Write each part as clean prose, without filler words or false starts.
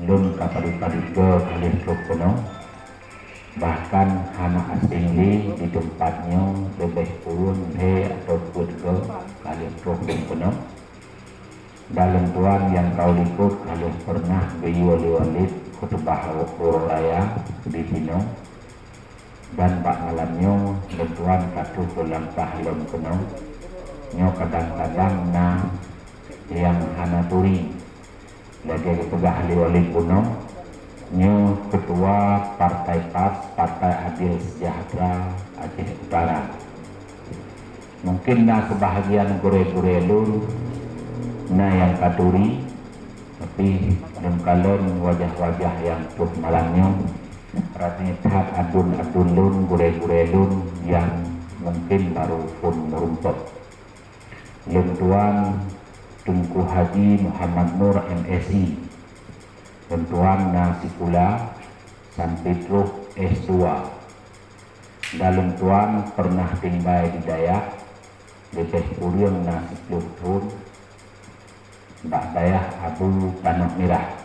lun kapadu-paduga kalih kono, bahkan hana asing di tempatnya lebih kurun atau purga kalih kono. Dalam tuan yang kau likut kalih pernah biwali-walid khutbah raya di Pino, dan bak malamnya lentuan katuh ulang tahlon kono nyo kadang-kadang na yang hana turi lagi kepegah liwali kuno nyo ketua Partai PAS, Partai Adil Sejahtera Aceh Utara. Mungkin na sebahagian gure-gure lur na yang katuri, tapi dengkalon wajah-wajah yang tuh malamnya artinya tahap adun-adun lun, gure-gure lun yang mungkin baru pun merumput. Lentuan Tunku Haji Muhammad Nur MSI, lentuan Nasikula San Petrus S2, dan lentuan pernah tinggal di Dayak lebih kurang nasi Luhun Mbak Dayak Abu Tanah Merah,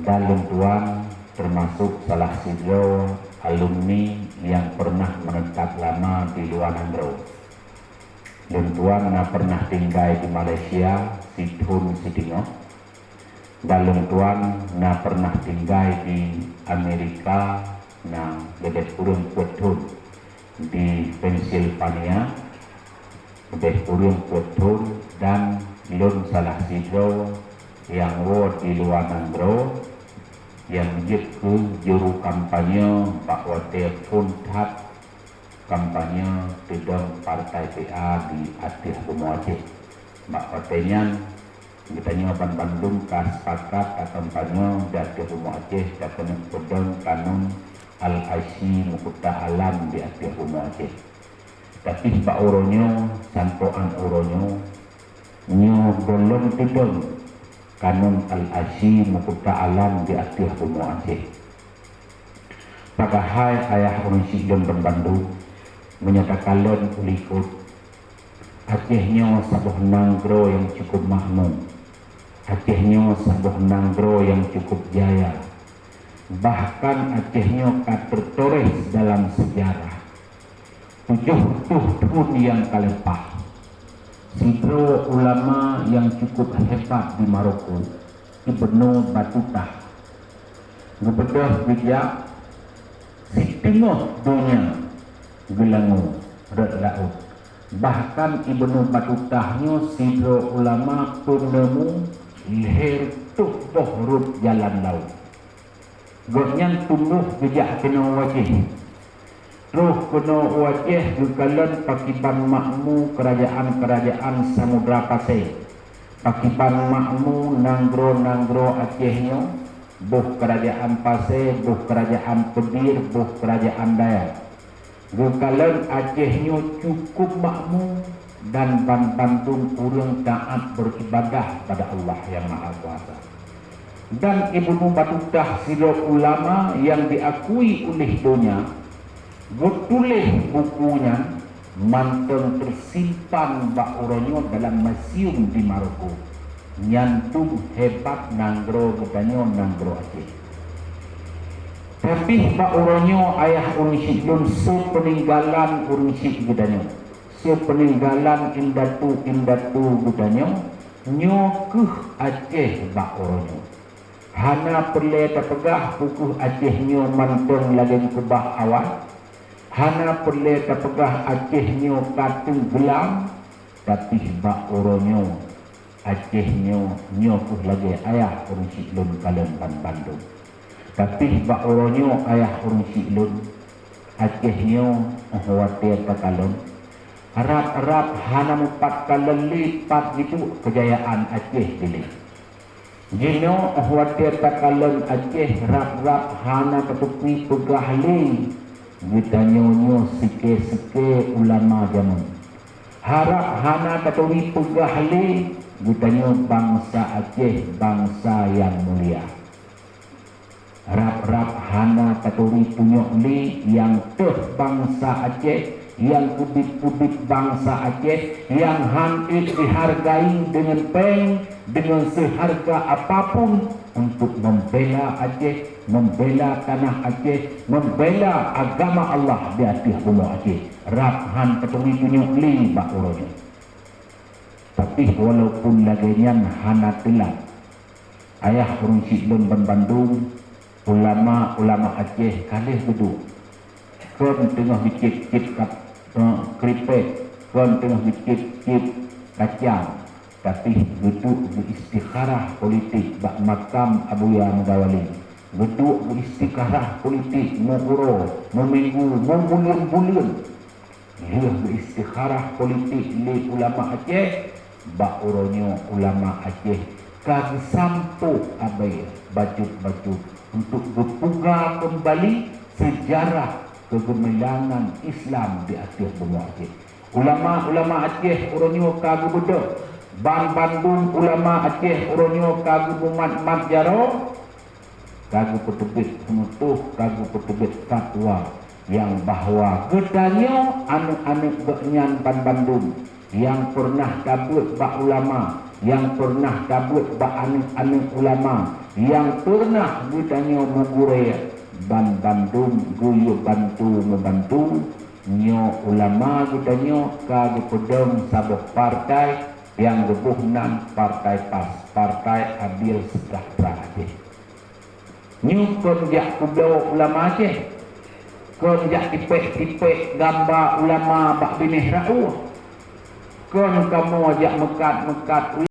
dan lentuan termasuk salah satu alumni yang pernah menetap lama di luar negeri. Lentuan na pernah tinggal di Malaysia, Sidhun Sidingo, dan lentuan na pernah tinggal di Amerika, na lebih kurang kuatun di Pennsylvania, lebih kurang kuatun, dan lun salah satu yang di luar negeri yang menjadi juru kampanye bahwa telefon tat kampanye tidak Partai PA di Aceh Bumi Aceh. Mbak partainya kita nyoban Bandung sepakat kampanye di Aceh Bumi Aceh dan pedang kanun Al-Aisy Mukuta Alam di Aceh Bumi Aceh. Tapi Mbak Uronyo, santoan Uronyo nyo belum tidak kanun Al-Aisy Mukuta Alam di Aceh Bumi Aceh. Padahal ayah orang Sidon dan Bandung menyatakan lon ulikut Acehnya sebuah nanggro yang cukup makmum, Acehnya sebuah nanggro yang cukup jaya, bahkan Acehnya tertulis dalam sejarah 7 tahun yang kalepah. Sidro ulama yang cukup hebat di Maroko, Ibnu Battuta, ngebedah bijak si tengah dunia gelangu red laut. Bahkan Ibnu Battutahnya sidro ulama penemu leher tubuh rut jalan laut. Godnya tumbuh bijak kena wajah, terus kena wajah gekalan pakiban makmu kerajaan-kerajaan Samudra Pasir, pakiban makmu nanggro-nanggro Acehnya, buh kerajaan Pasir, buh kerajaan Pedir, buh kerajaan Dayak. Gekalan Acehnya cukup makmum dan Bandung kurang taat beribadah pada Allah yang Maha Kuasa. Dan Ibnu Battutah silo ulama yang diakui oleh dunia, bertulis bukunya manteng tersimpan Uronyo dalam museum di Maroko. Nyantung hebat nanggro bukannya nanggro Aceh. Tapi Uronyo ayah urang Sidon sepeninggalan urang Sidon, sepeninggalan indatu budanya nyokeh Aceh Uronyo. Hana perle terpegah buku Acehnya manteng lagi kubah awal, hana perle terpegah Acehnya katung gelam, tapi Uronyo Acehnya nyokeh lagi ayah urang Sidon kalian Bandung. Tapi Uronyo ayah urang Sidon Acehnya khawatir takalon harap-harap hana 4 kali lipat gitu kejayaan Aceh dili. Jino khawatir takalon Aceh rap-rap hana ketupi pegahli kita nyonyo sike-sike ulama zaman. Harap hana ketupi pegahli kita nyo bangsa Aceh bangsa yang mulia. Rap-rap hana katuri punyok li yang teh bangsa Aceh yang kubik-kubik bangsa Aceh, yang hampir dihargai dengan seharga apapun untuk membela Aceh, membela tanah Aceh, membela agama Allah di atas bumi Aceh. Rabhan ketemu tunjuk li bak uronya. Tapi walaupun laginya hana telat, ayah urung siklon Bandung, ulama Aceh kalih geduk. Kon tengah bikin cip keripik, kon tengah bikin cip kacang, tapi geduk beristikharah politik bak makam Abu Ya Mudawali. Geduk beristikharah politik menguro, meminggu, membulan-bulan. Dia beristikharah politik li ulama Aceh, bak uronyo ulama Aceh kami sampo abai baju-baju untuk berpuga kembali sejarah kegemilangan Islam di atas bumi Aceh. Ulama Aceh uronyo kagu bedok, Bandung ulama Aceh uronyo kagu mat jaro, kagu petebit penutuh, kagu petebit fatwa yang bahwa gedanya anu-anu beknyan Bandung yang pernah dabut bak ulama, yang pernah dabut bak anu ulama, yang pernah gedanya mugure Bandung guyu bantu membantu nyo ulama gedanya kagu pedang sabuk partai yang gebuhnan partai PAS, Partai Adil Sejahtera Aceh. Nyo konjak kublau ulama Aceh, konjak tipek-tipek gambar ulama bak binih ra'uh. Kon kamu ajak mekat-mekat